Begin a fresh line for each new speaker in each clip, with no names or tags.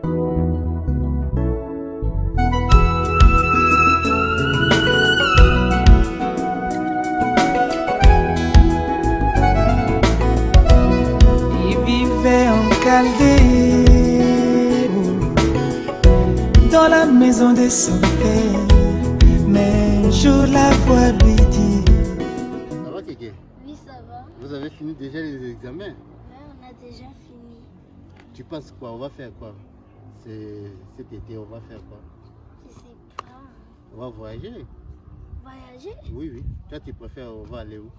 Dans la maison de son père, mais je la vois lui dire.
Ça va, Kéké?
Oui, ça va.
Vous avez fini déjà les examens?
Oui, on a déjà fini.
Tu penses quoi? On va faire quoi? Cet été, on va faire quoi?
Je sais pas.
On va voyager?
Voyager?
Oui, oui. Toi, tu préfères, on va aller où?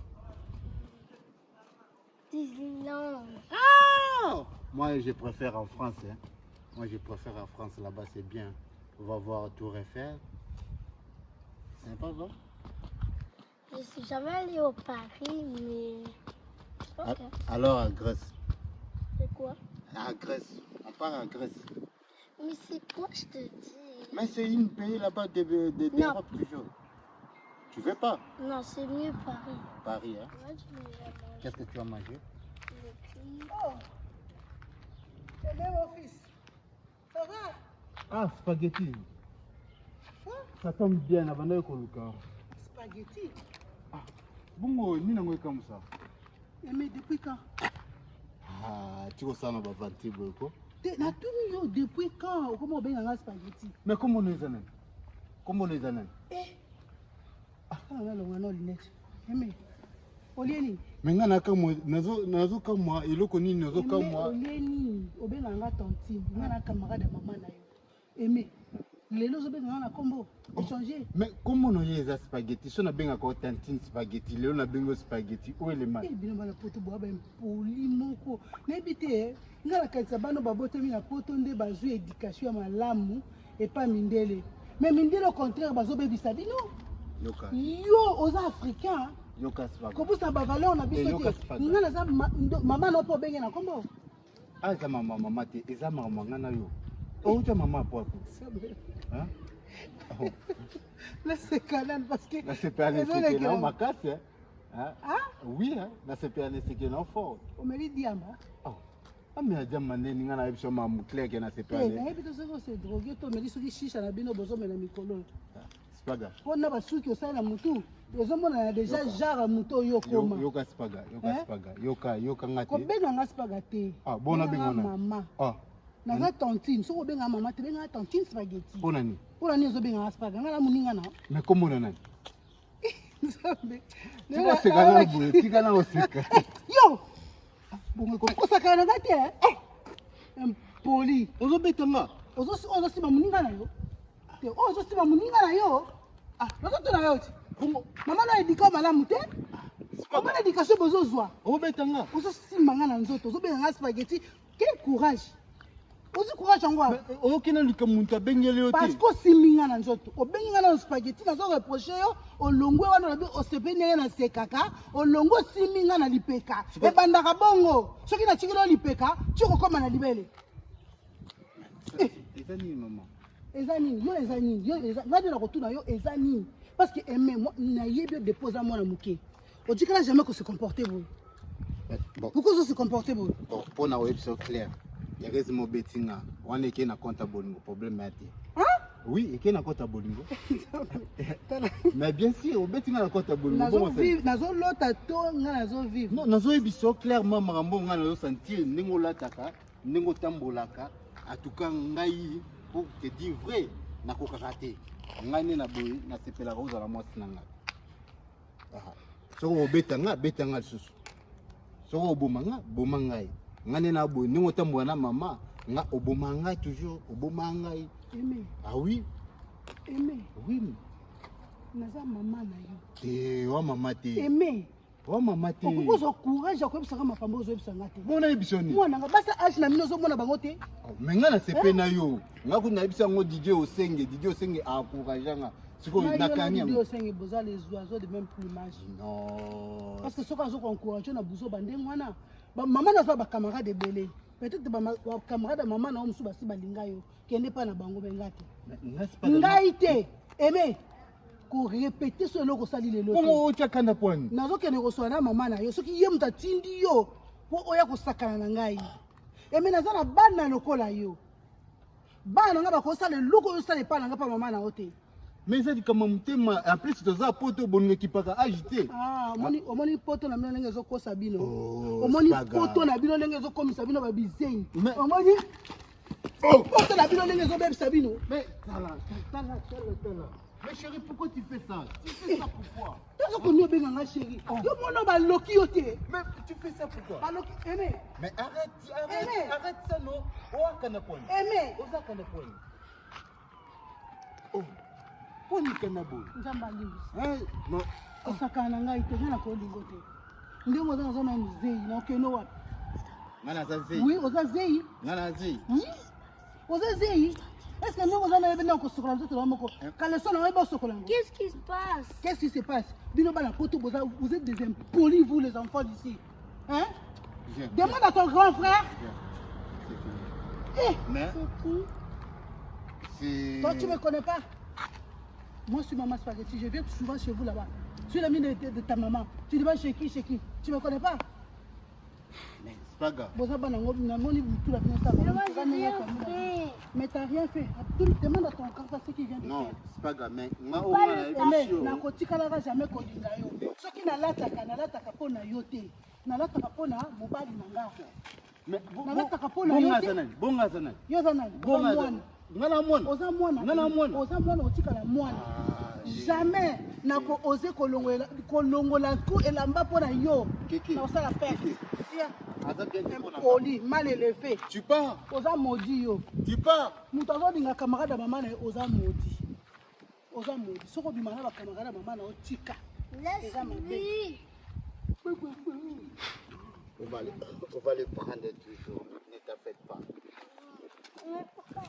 Disneyland.
Ah! Moi, je préfère en France. Hein. Moi, je préfère en France. Là-bas, c'est bien. On va voir Tour Eiffel. C'est sympa, non?
Je suis jamais allée au Paris, mais... Ok.
Alors, à Grèce.
C'est quoi?
À Grèce. On part à Grèce.
Mais c'est quoi, je te dis?
Mais c'est une pays là-bas d'Europe toujours. Tu veux pas?
Non, c'est mieux Paris.
Paris, hein?
Moi, je vais manger.
Qu'est-ce que tu as mangé?
Oh!
C'est bien mon fils. Ça va?
Ah, spaghetti.
Quoi?
Ça tombe bien, avant de Koluka.
Spaghetti.
Ah, bon, ni n'angoy comme ça.
Mais depuis quand?
Ah, tu vois ça, on va vanter beaucoup.
Na tout depuis quand? Comment on fait un spaghetti?
Mais comment on les a? Comment on les a?
Eh? Ah, on a le lunette. Mais, Olieni.
Mais ngana kama nazo kama iloko nini nazo kama
Olieni, obenga tontine, ngana camarade de maman na yo. Aimé. Les lots obenga na combo échanger.
Mais comment on y a spaghetti? Si on a bien encore tantine spaghetti, léon a bien spaghetti, où est le mal?
Eh bien on a poto boa ben poli moko. Nebité ngana kaisa bano babote mi na poto nde bazu éducation ya malamu et pas mindele. Mais mindele au contraire bazo bebisa bino.
Yoka.
Yo aux africains.
Yoka spaghetti.
Comment ça va valeur on a biso te. Ngana za maman no po benga na combo.
Ah ça maman te, eza maman ngana yo. Oh tu maman po. Hein? Oh.
Là c'est canal parce que
là c'est pas aller c'est que ma casse hein?
Ah?
Oui hein, là c'est pas aller c'est que non fort.
On me dit diamba.
Oh. Ah mais a diamba neni ngana biso maman clair que na c'est pas aller.
Eh, mais biso c'est drogué to me dit soki chicha na bino bozo me na mikolo.
Spaga.
On a basuki au sala mutu. Ezomona déjà genre muto yo koma.
Yoka spaga, yoka ngati.
Ko benga nga spaga te.
Ah, bona benga na.
Mama.
Ah.
Na nga tontine, so ko benga mama te benga tontine spaghetti.
Bona ni.
Bona ni zo benga spaga, nga na muninga na.
Mais comment on a?
Tu
vas se gagner boule, tu gagnes aussi.
Yo. Bon ko sakana ngati eh. Impoli.
Ozo betanga.
Ozo sima muninga na yo. Te ozo sima muninga na yo. Ah, nazo na yo. Maman a éduqué malamu te. Maman a éducation bozozwa.
O betanga.
Ozo simanga na nzoto, ozo benga spaghetti. Quel courage. Ozo courage ngwa.
O kena lika muntu abengele yo te.
Parce que siminga na nzoto. O benga na spaghetti na zo reprocher yo, o longwe wana na bi o sepene na sekaka, o longo siminga na lipeka. E bandaka bongo. Soki na chikilo lipeka, chiko koma na libele.
Ezani maman.
Ezani, yo ezani, yo ezani. Ngadi na kotuna yo ezani. Parce que aimer moi na yebio dépose à moi na muké. On dit que là jamais que se comporter bon. Pourquoi ça se comporter bon?
Bon, pour na web so clair. Ya rezi mo betinga. Wana eke na compte bolingo problème ate.
Hein?
Oui, eke na compte bolingo. Mais bien sûr, au betinga na compte bolingo.
Nazo vivre, nazo lota to nazo vivre.
Non, nazo ebiso clairement marambo nga nazo sentir ndingo lataka, ndingo tambolaka. En tout cas ngai pour te dire vrai na kokakate. Ngani na boy na sepela roza la mwasi nanga. Ah. Soko betanga susu. Soko bomanga ngai. Ngani na boy ningo tambo na mama nga obomanga toujours obomanga.
Aimé.
Ah oui.
Aimé.
Oui.
Naza maman na yo.
Eh, wa mama te.
Aimé.
Wa mama te.
Pourquoi zo courage ya ko bisaka mapambo zo bisanga te.
Bona ebisoni.
Mwana nga basa age na mino zo mona bango te.
Mais nga na sepe na yo. Nga ku na ebisa ngo DJ Osenge encourageanga. Siko na kanya.
DJ Osenge boza les oiseaux de même plumage.
Non.
Parce que ce qu'on a encouragé na buzo bande mwana. Ba maman na zo ba camarade de belé. Peut-être ba camarade de maman na o musu basi balinga yo. Kende pa na bango bengate. Ngaite. Aimé. Ko répéter ce loko sali le loto.
Comment tu kana point?
Nazo kene ko so na maman na yo. Soki ye muta tindi yo. Po oya ko sakana na ngai. Aimé naza na bana lokola yo. bana nga bakosala eloko oyo osala epai na nga mpa mama na yo te.
Mais ça dit comme mutema en plus tu as poto bonne qui pas agité.
Ah, omoni poto na bino ndenge ezokosa bino.
Oh,
Omoni poto na bino ndenge ezokomisa bino babizei.
Mais-
Omoni poto na bino ndenge ezobebisa bino.
Mais tala. Mais chérie, pourquoi tu fais ça? Tu fais ça pourquoi?
Tozo koni obenganga chéri. Yo mona baloki yo te.
Mais tu fais ça pourquoi?
Baloki aimé.
Mais arrête ça non. Oh, kanapon.
Aimé.
Oza kanapon. Oh. Poni kanabo.
Nzamba lingi.
Non.
Osaka na ngai te na ko lingo te. Ndenge oza na zona muzei na okeno wapi?
Ngana zazi.
Oui, oza zei.
Ngana zazi.
Oui. Oza zei. Est-ce que nous avons un peu de chocolat?
Qu'est-ce qui se passe?
Qu'est-ce qui se passe? Vous êtes des impolis, vous les enfants d'ici. Hein? Demande à ton grand frère.
Mais
C'est qui?
c'est...
Toi, tu ne me connais pas? Moi, je suis maman spaghetti. Je viens souvent chez vous là-bas. Je suis l'ami de ta maman. Tu demandes chez qui? Tu ne me connais pas?
Mais c'est pas grave.
Mais moi, j'ai rien fait.
Mais tu n'as rien fait. Demande à ton grand frère ce qu'il vient de
Non,
faire.
c'est pas grave. Mais moi,
Pas
au moins,
le
la
Mais
émission...
nakotikalaka jamais kolinga yo soki nalataka mpo na yo te nalataka mpo na mobali na nga
Mais
nalataka mpo na yo te
bonga zanani.
yo oza nani?
Bonga zanani. Ngana mwana.
oza mwana
Ngana mwana.
oza mwana otikala mwana jamais nako oze kolongola ku elamba mpo na yo
Keke.
naosala perte
Aza bien te pona.
poli mal élevé
Tu pars.
oza modi yo
Tu pars.
moto azolinga camarade ya mama na ye oza modi soki obima na bacamarade ya mama na yo tika.
Laisse-lui.
On va le prendre toujours. Ne t'affecte pas.
Mais pourquoi?